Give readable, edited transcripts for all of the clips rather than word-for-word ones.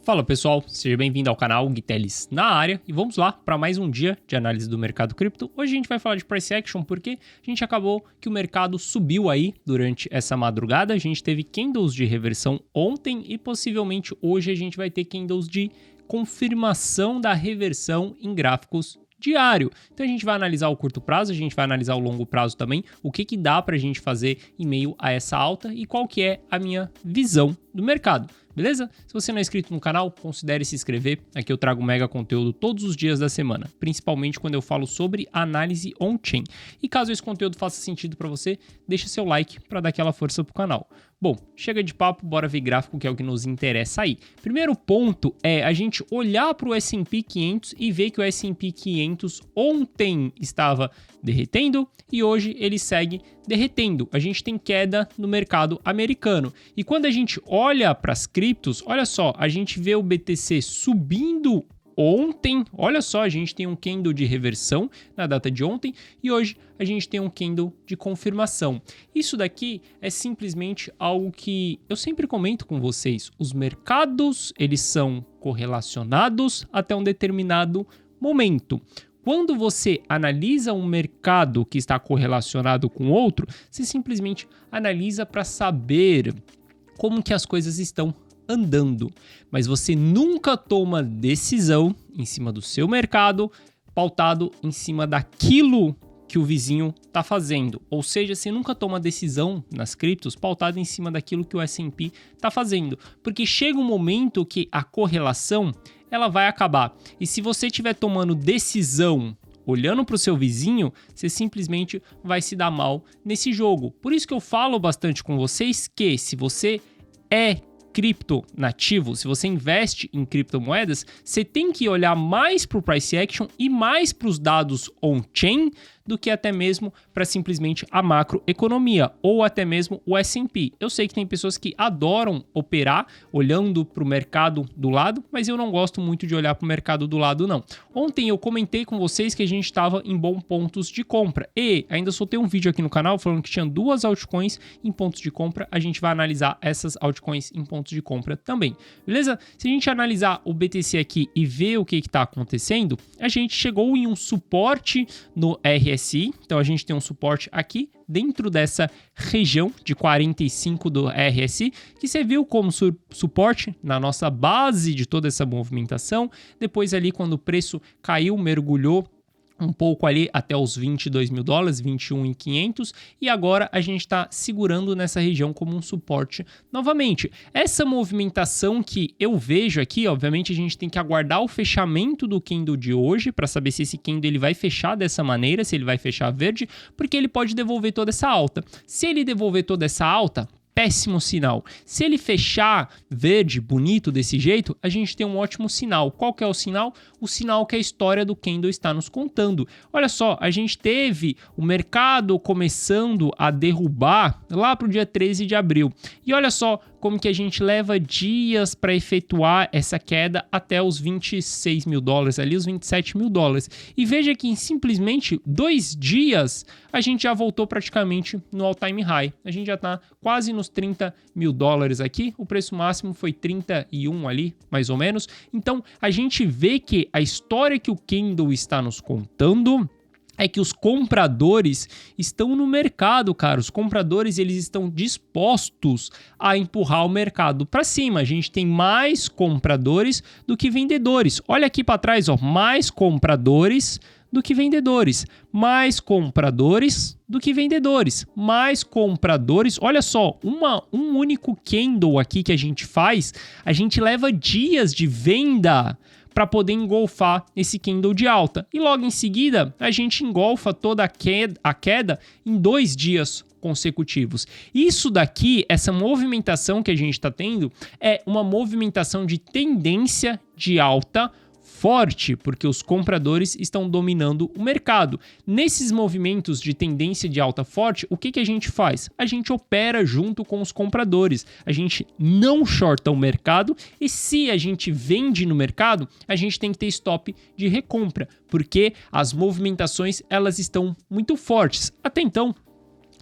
Fala pessoal, seja bem-vindo ao canal Guitelis na área e vamos lá para mais um dia de análise do mercado cripto. Hoje a gente vai falar de price action porque a gente acabou que o mercado subiu aí durante essa madrugada. A gente teve candles de reversão ontem e possivelmente hoje a gente vai ter candles de confirmação da reversão em gráficos diário. Então a gente vai analisar o curto prazo, a gente vai analisar o longo prazo também, o que dá para a gente fazer em meio a essa alta e qual que é a minha visão do mercado. Beleza? Se você não é inscrito no canal, considere se inscrever. Aqui eu trago mega conteúdo todos os dias da semana, principalmente quando eu falo sobre análise on-chain. E caso esse conteúdo faça sentido para você, deixa seu like para dar aquela força pro canal. Bom, chega de papo, bora ver gráfico, que é o que nos interessa aí. Primeiro ponto é a gente olhar para o S&P 500 e ver que o S&P 500 ontem estava derretendo e hoje ele segue derretendo. A gente tem queda no mercado americano. E quando a gente olha para as criptos, olha só, a gente vê o BTC subindo ontem, olha só, a gente tem um candle de reversão na data de ontem e hoje a gente tem um candle de confirmação. Isso daqui é simplesmente algo que eu sempre comento com vocês. Os mercados, eles são correlacionados até um determinado momento. Quando você analisa um mercado que está correlacionado com outro, você simplesmente analisa para saber como que as coisas estão andando, mas você nunca toma decisão em cima do seu mercado pautado em cima daquilo que o vizinho está fazendo. Ou seja, você nunca toma decisão nas criptos pautado em cima daquilo que o S&P está fazendo, porque chega um momento que a correlação ela vai acabar. E se você estiver tomando decisão olhando para o seu vizinho, você simplesmente vai se dar mal nesse jogo. Por isso que eu falo bastante com vocês que se você é cripto nativo, se você investe em criptomoedas, você tem que olhar mais para o price action e mais para os dados on-chain do que até mesmo para simplesmente a macroeconomia ou até mesmo o S&P. Eu sei que tem pessoas que adoram operar olhando para o mercado do lado, mas eu não gosto muito de olhar para o mercado do lado não. Ontem eu comentei com vocês que a gente estava em bons pontos de compra e ainda soltei um vídeo aqui no canal falando que tinha duas altcoins em pontos de compra. A gente vai analisar essas altcoins em pontos de compra também, beleza? Se a gente analisar o BTC aqui e ver o que está acontecendo, a gente chegou em um suporte no RSI, então a gente tem um suporte aqui dentro dessa região de 45 do RSI, que serviu como suporte na nossa base de toda essa movimentação. Depois ali quando o preço caiu, mergulhou um pouco ali até os 22 mil dólares, 21.500, e agora a gente está segurando nessa região como um suporte novamente. Essa movimentação que eu vejo aqui, obviamente a gente tem que aguardar o fechamento do candle de hoje para saber se esse candle ele vai fechar dessa maneira, se ele vai fechar verde, porque ele pode devolver toda essa alta. Se ele devolver toda essa alta, péssimo sinal. Se ele fechar verde, bonito desse jeito, a gente tem um ótimo sinal. Qual que é o sinal? O sinal que a história do candle está nos contando. Olha só, a gente teve o mercado começando a derrubar lá para o dia 13 de abril. E olha só como que a gente leva dias para efetuar essa queda até os 26 mil dólares, ali os 27 mil dólares. E veja que em simplesmente 2 dias a gente já voltou praticamente no all-time high. A gente já está quase nos 30 mil dólares aqui. O preço máximo foi 31 ali, mais ou menos. Então a gente vê que a história que o candle está nos contando é que os compradores estão no mercado, cara. Os compradores eles estão dispostos a empurrar o mercado para cima. A gente tem mais compradores do que vendedores. Olha aqui para trás, ó, mais compradores do que vendedores, mais compradores do que vendedores, mais compradores. Olha só, um único candle aqui que a gente faz, a gente leva dias de venda para poder engolfar esse candle de alta. E logo em seguida, a gente engolfa toda a queda em 2 dias consecutivos. Isso daqui, essa movimentação que a gente está tendo, é uma movimentação de tendência de alta forte, porque os compradores estão dominando o mercado. Nesses movimentos de tendência de alta forte, o que a gente faz? A gente opera junto com os compradores. A gente não shorta o mercado e se a gente vende no mercado, a gente tem que ter stop de recompra, porque as movimentações elas estão muito fortes. Até então,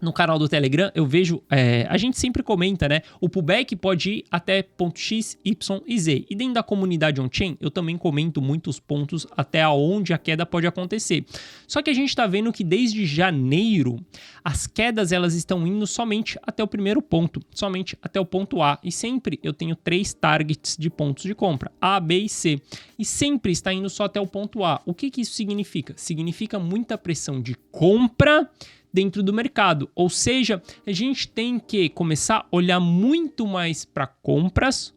no canal do Telegram, eu vejo, a gente sempre comenta, né? O pullback pode ir até ponto X, Y e Z. E dentro da comunidade on-chain, eu também comento muitos pontos até onde a queda pode acontecer. Só que a gente está vendo que desde janeiro, as quedas elas estão indo somente até o primeiro ponto, somente até o ponto A. E sempre eu tenho 3 targets de pontos de compra, A, B e C. E sempre está indo só até o ponto A. O que isso significa? Significa muita pressão de compra dentro do mercado, ou seja, a gente tem que começar a olhar muito mais para compras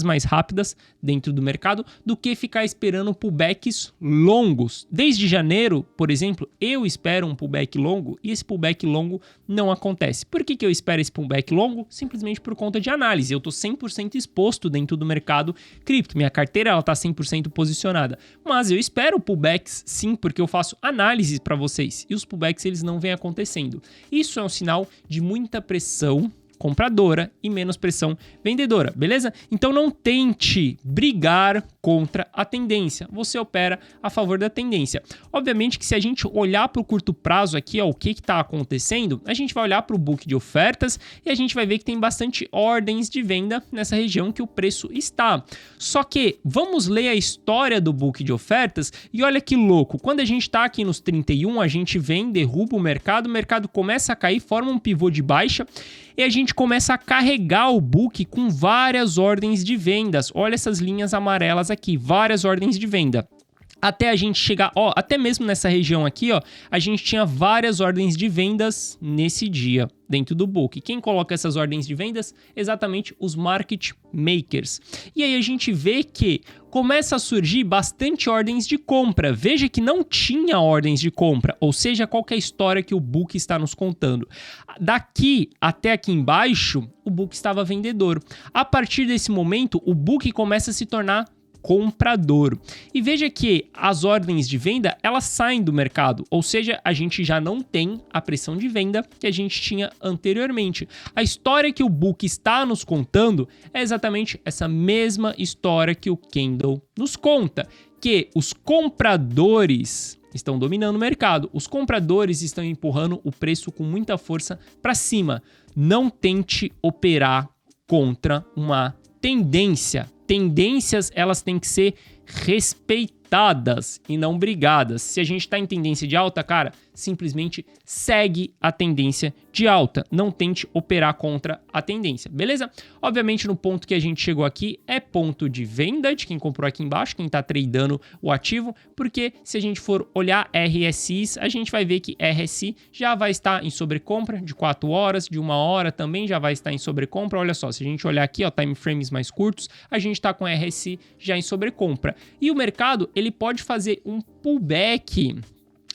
mais rápidas dentro do mercado do que ficar esperando pullbacks longos. Desde janeiro, por exemplo, eu espero um pullback longo e esse pullback longo não acontece. Por que eu espero esse pullback longo? Simplesmente por conta de análise. Eu estou 100% exposto dentro do mercado cripto. Minha carteira está 100% posicionada. Mas eu espero pullbacks sim, porque eu faço análises para vocês e os pullbacks eles não vêm acontecendo. Isso é um sinal de muita pressão compradora e menos pressão vendedora, beleza? Então não tente brigar contra a tendência, você opera a favor da tendência. Obviamente que se a gente olhar para o curto prazo aqui, ó, o que está acontecendo, a gente vai olhar para o book de ofertas e a gente vai ver que tem bastante ordens de venda nessa região que o preço está. Só que vamos ler a história do book de ofertas e olha que louco, quando a gente está aqui nos 31, a gente vem, derruba o mercado começa a cair, forma um pivô de baixa e a gente começa a carregar o book com várias ordens de vendas. Olha essas linhas amarelas aqui, várias ordens de venda. Até a gente chegar, ó, até mesmo nessa região aqui, ó, a gente tinha várias ordens de vendas nesse dia dentro do book. Quem coloca essas ordens de vendas? Exatamente os market makers. E aí a gente vê que começa a surgir bastante ordens de compra. Veja que não tinha ordens de compra, ou seja, qual que é a história que o book está nos contando. Daqui até aqui embaixo, o book estava vendedor. A partir desse momento, o book começa a se tornar comprador. E veja que as ordens de venda, elas saem do mercado, ou seja, a gente já não tem a pressão de venda que a gente tinha anteriormente. A história que o book está nos contando é exatamente essa mesma história que o candle nos conta, que os compradores estão dominando o mercado, os compradores estão empurrando o preço com muita força para cima. Não tente operar contra uma tendência. Tendências, elas têm que ser respeitadas e não brigadas. Se a gente está em tendência de alta, cara, simplesmente segue a tendência de alta. Não tente operar contra a tendência, beleza? Obviamente, no ponto que a gente chegou aqui é ponto de venda de quem comprou aqui embaixo, quem está tradando o ativo, porque se a gente for olhar RSIs, a gente vai ver que RSI já vai estar em sobrecompra de 4 horas, de 1 hora também já vai estar em sobrecompra. Olha só, se a gente olhar aqui, ó, time frames mais curtos, a gente está com RSI já em sobrecompra. E o mercado, ele pode fazer um pullback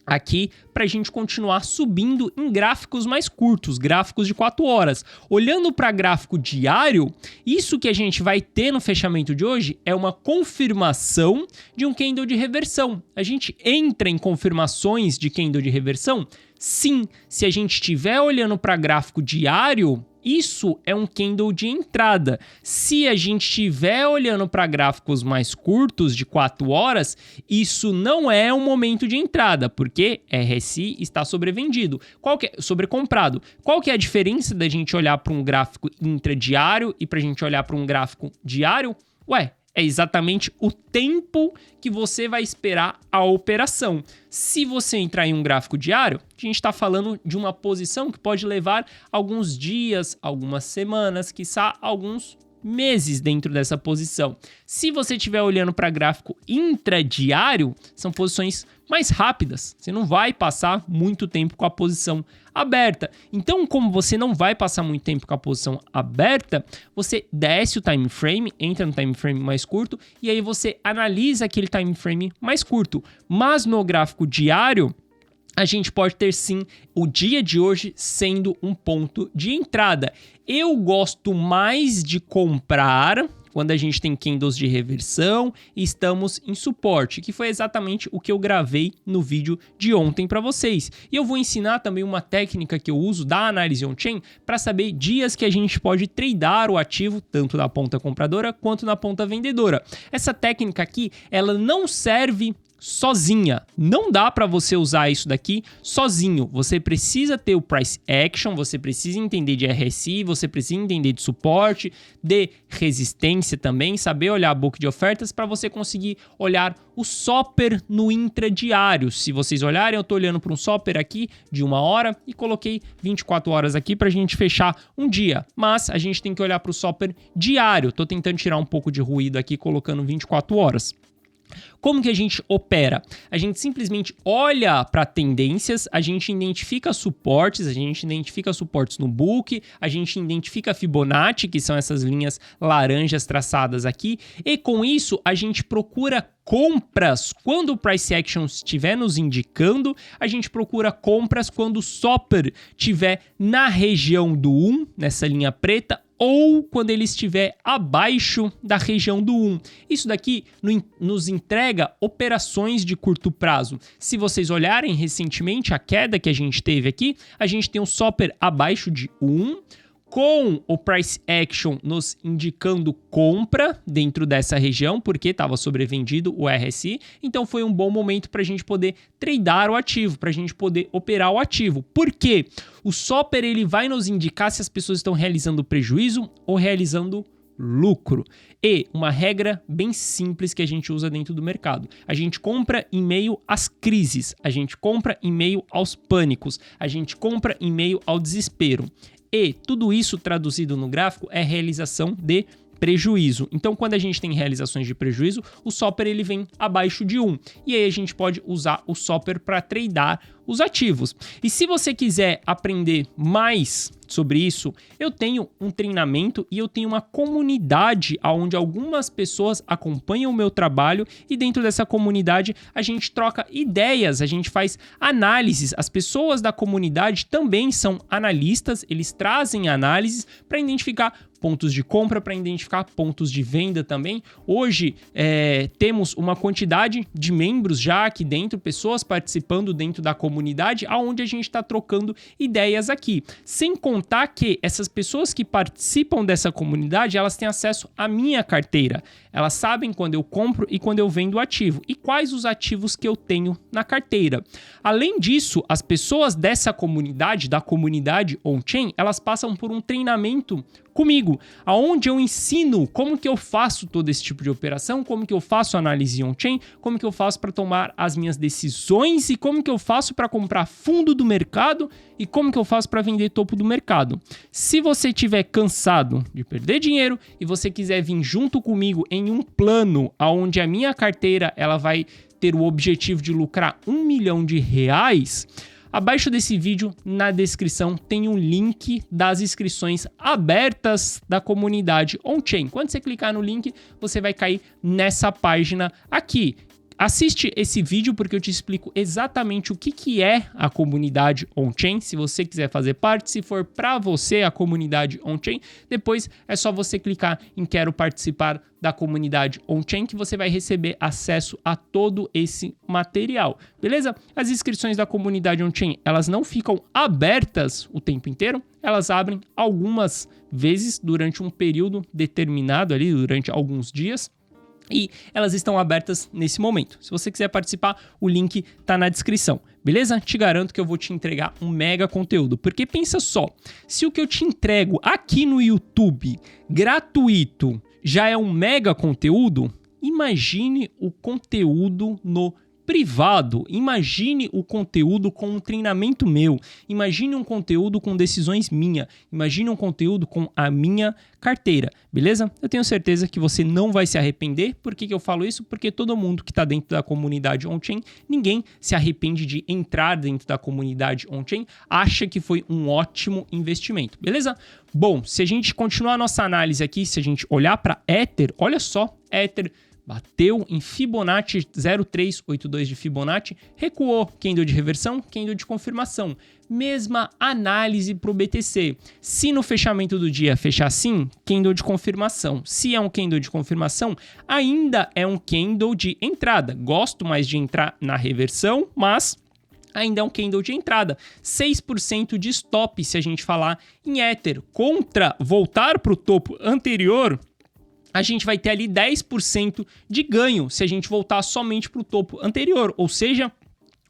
aqui para a gente continuar subindo em gráficos mais curtos, gráficos de 4 horas. Olhando para gráfico diário, isso que a gente vai ter no fechamento de hoje é uma confirmação de um candle de reversão. A gente entra em confirmações de candle de reversão? Sim, se a gente estiver olhando para gráfico diário, isso é um candle de entrada. Se a gente estiver olhando para gráficos mais curtos, de 4 horas, isso não é um momento de entrada, porque RSI está sobrevendido, sobrecomprado. Qual que é a diferença da gente olhar para um gráfico intradiário e para a gente olhar para um gráfico diário? É exatamente o tempo que você vai esperar a operação. Se você entrar em um gráfico diário, a gente está falando de uma posição que pode levar alguns dias, algumas semanas, quiçá alguns meses dentro dessa posição. Se você estiver olhando para gráfico intradiário, são posições mais rápidas. Você não vai passar muito tempo com a posição aberta. Então, como você não vai passar muito tempo com a posição aberta, você desce o time frame, entra no time frame mais curto e aí você analisa aquele time frame mais curto. Mas no gráfico diário, a gente pode ter sim o dia de hoje sendo um ponto de entrada. Eu gosto mais de comprar quando a gente tem candles de reversão e estamos em suporte, que foi exatamente o que eu gravei no vídeo de ontem para vocês. E eu vou ensinar também uma técnica que eu uso da análise on-chain para saber dias que a gente pode tradar o ativo, tanto na ponta compradora quanto na ponta vendedora. Essa técnica aqui, ela não serve sozinha. Não dá para você usar isso daqui sozinho. Você precisa ter o price action, você precisa entender de RSI, você precisa entender de suporte, de resistência também, saber olhar a book de ofertas para você conseguir olhar o Soper no intradiário. Se vocês olharem, eu estou olhando para um Soper aqui de 1 hora e coloquei 24 horas aqui para a gente fechar um dia. Mas a gente tem que olhar para o Soper diário. Estou tentando tirar um pouco de ruído aqui, colocando 24 horas. Como que a gente opera? A gente simplesmente olha para tendências, a gente identifica suportes, no book, a gente identifica Fibonacci, que são essas linhas laranjas traçadas aqui, e com isso a gente procura compras quando o price action estiver nos indicando, a gente procura compras quando o Soper estiver na região do 1, nessa linha preta, ou quando ele estiver abaixo da região do 1. Isso daqui nos entrega operações de curto prazo. Se vocês olharem recentemente a queda que a gente teve aqui, a gente tem um Soper abaixo de 1, com o price action nos indicando compra dentro dessa região, porque estava sobrevendido o RSI, então foi um bom momento para a gente poder tradear o ativo, para a gente poder operar o ativo. Por quê? O Soper ele vai nos indicar se as pessoas estão realizando prejuízo ou realizando lucro. E uma regra bem simples que a gente usa dentro do mercado. A gente compra em meio às crises, a gente compra em meio aos pânicos, a gente compra em meio ao desespero. E tudo isso traduzido no gráfico é realização de prejuízo. Então, quando a gente tem realizações de prejuízo, o Soper ele vem abaixo de 1. E aí a gente pode usar o Soper para tradear os ativos. E se você quiser aprender mais sobre isso, eu tenho um treinamento e eu tenho uma comunidade onde algumas pessoas acompanham o meu trabalho e dentro dessa comunidade a gente troca ideias, a gente faz análises. As pessoas da comunidade também são analistas, eles trazem análises para identificar pontos de compra, para identificar pontos de venda também. Hoje temos uma quantidade de membros já aqui dentro, pessoas participando dentro da comunidade, onde a gente está trocando ideias aqui. Sem contar que essas pessoas que participam dessa comunidade, elas têm acesso à minha carteira. Elas sabem quando eu compro e quando eu vendo ativo e quais os ativos que eu tenho na carteira. Além disso, as pessoas dessa comunidade, da comunidade on-chain, elas passam por um treinamento comigo, aonde eu ensino como que eu faço todo esse tipo de operação, como que eu faço análise on-chain, como que eu faço para tomar as minhas decisões e como que eu faço para comprar fundo do mercado e como que eu faço para vender topo do mercado. Se você estiver cansado de perder dinheiro e você quiser vir junto comigo em um plano onde a minha carteira ela vai ter o objetivo de lucrar R$1 milhão, abaixo desse vídeo, na descrição, tem um link das inscrições abertas da comunidade on-chain. Quando você clicar no link, você vai cair nessa página aqui. Assiste esse vídeo porque eu te explico exatamente o que é a comunidade on-chain. Se você quiser fazer parte, se for para você a comunidade on-chain, depois é só você clicar em quero participar da comunidade on-chain que você vai receber acesso a todo esse material, beleza? As inscrições da comunidade on-chain, elas não ficam abertas o tempo inteiro, elas abrem algumas vezes durante um período determinado ali, durante alguns dias. E elas estão abertas nesse momento. Se você quiser participar, o link tá na descrição, beleza? Te garanto que eu vou te entregar um mega conteúdo. Porque pensa só, se o que eu te entrego aqui no YouTube, gratuito, já é um mega conteúdo, imagine o conteúdo no privado. Imagine o conteúdo com um treinamento meu. Imagine um conteúdo com decisões minhas. Imagine um conteúdo com a minha carteira, beleza? Eu tenho certeza que você não vai se arrepender. Por que eu falo isso? Porque todo mundo que está dentro da comunidade on-chain, ninguém se arrepende de entrar dentro da comunidade on-chain, acha que foi um ótimo investimento, beleza? Bom, se a gente continuar a nossa análise aqui, se a gente olhar para Ether, olha só, Ether bateu em Fibonacci 0,382 de Fibonacci, recuou, candle de reversão, candle de confirmação. Mesma análise para o BTC. Se no fechamento do dia fechar assim, candle de confirmação. Se é um candle de confirmação, ainda é um candle de entrada. Gosto mais de entrar na reversão, mas ainda é um candle de entrada. 6% de stop se a gente falar em Ether. Contra voltar para o topo anterior, a gente vai ter ali 10% de ganho se a gente voltar somente para o topo anterior, ou seja,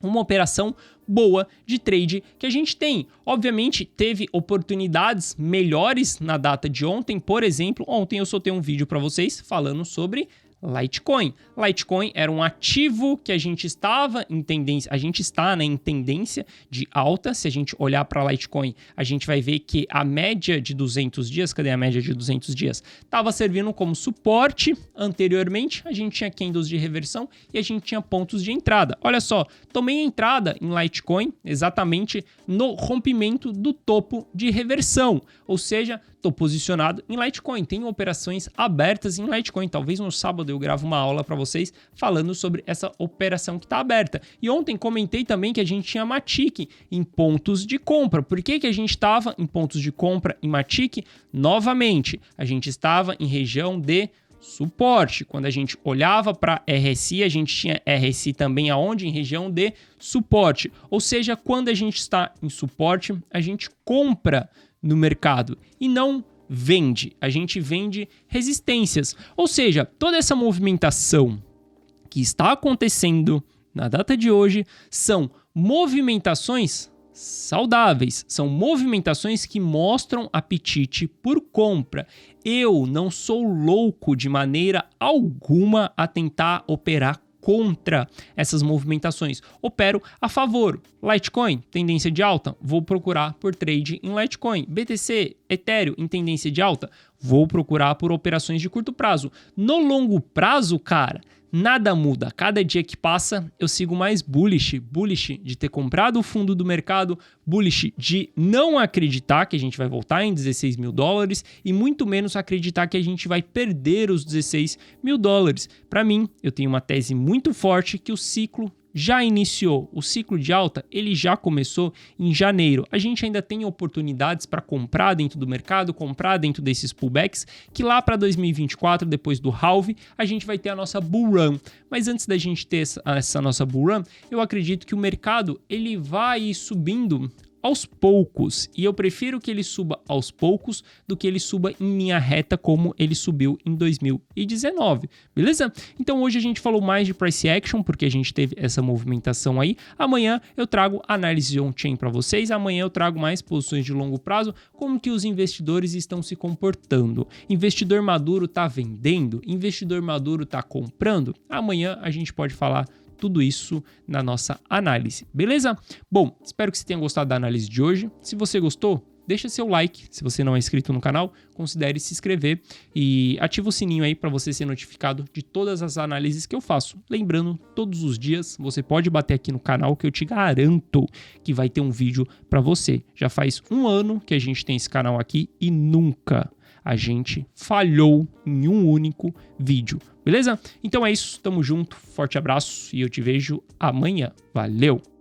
uma operação boa de trade que a gente tem. Obviamente, teve oportunidades melhores na data de ontem. Por exemplo, ontem eu soltei um vídeo para vocês falando sobre Litecoin. Litecoin era um ativo que a gente estava em tendência, a gente está, né, em tendência de alta. Se a gente olhar para Litecoin, a gente vai ver que a média de 200 dias, cadê a média de 200 dias? Estava servindo como suporte anteriormente, a gente tinha candles de reversão e a gente tinha pontos de entrada. Olha só, tomei a entrada em Litecoin exatamente no rompimento do topo de reversão, ou seja, estou posicionado em Litecoin, tenho operações abertas em Litecoin. Talvez no sábado eu gravo uma aula para vocês falando sobre essa operação que está aberta. E ontem comentei também que a gente tinha Matic em pontos de compra. Por que a gente estava em pontos de compra em Matic? Novamente, a gente estava em região de suporte. Quando a gente olhava para RSI, a gente tinha RSI também aonde? Em região de suporte. Ou seja, quando a gente está em suporte, a gente compra no mercado e não vende. A gente vende resistências. Ou seja, toda essa movimentação que está acontecendo na data de hoje são movimentações saudáveis, são movimentações que mostram apetite por compra. Eu não sou louco de maneira alguma a tentar operar contra essas movimentações. Opero a favor. Litecoin, tendência de alta, vou procurar por trade em Litecoin. BTC, Ethereum, em tendência de alta, vou procurar por operações de curto prazo. No longo prazo, cara, nada muda. Cada dia que passa, eu sigo mais bullish. Bullish de ter comprado o fundo do mercado, bullish de não acreditar que a gente vai voltar em 16 mil dólares e muito menos acreditar que a gente vai perder os 16 mil dólares. Para mim, eu tenho uma tese muito forte que o ciclo já iniciou. O ciclo de alta, ele já começou em janeiro. A gente ainda tem oportunidades para comprar dentro do mercado, comprar dentro desses pullbacks, que lá para 2024, depois do halve, a gente vai ter a nossa bull run. Mas antes da gente ter essa nossa bull run, eu acredito que o mercado ele vai ir subindo aos poucos, e eu prefiro que ele suba aos poucos do que ele suba em linha reta como ele subiu em 2019, beleza? Então hoje a gente falou mais de price action porque a gente teve essa movimentação aí. Amanhã eu trago análise on-chain para vocês, amanhã eu trago mais posições de longo prazo, como que os investidores estão se comportando. Investidor maduro tá vendendo? Investidor maduro tá comprando? Amanhã a gente pode falar tudo isso na nossa análise, beleza? Bom, espero que você tenha gostado da análise de hoje. Se você gostou, deixa seu like. Se você não é inscrito no canal, considere se inscrever e ativa o sininho aí para você ser notificado de todas as análises que eu faço. Lembrando, todos os dias você pode bater aqui no canal que eu te garanto que vai ter um vídeo para você. Já faz 1 ano que a gente tem esse canal aqui e nunca a gente falhou em um único vídeo, beleza? Então é isso, tamo junto, forte abraço e eu te vejo amanhã. Valeu!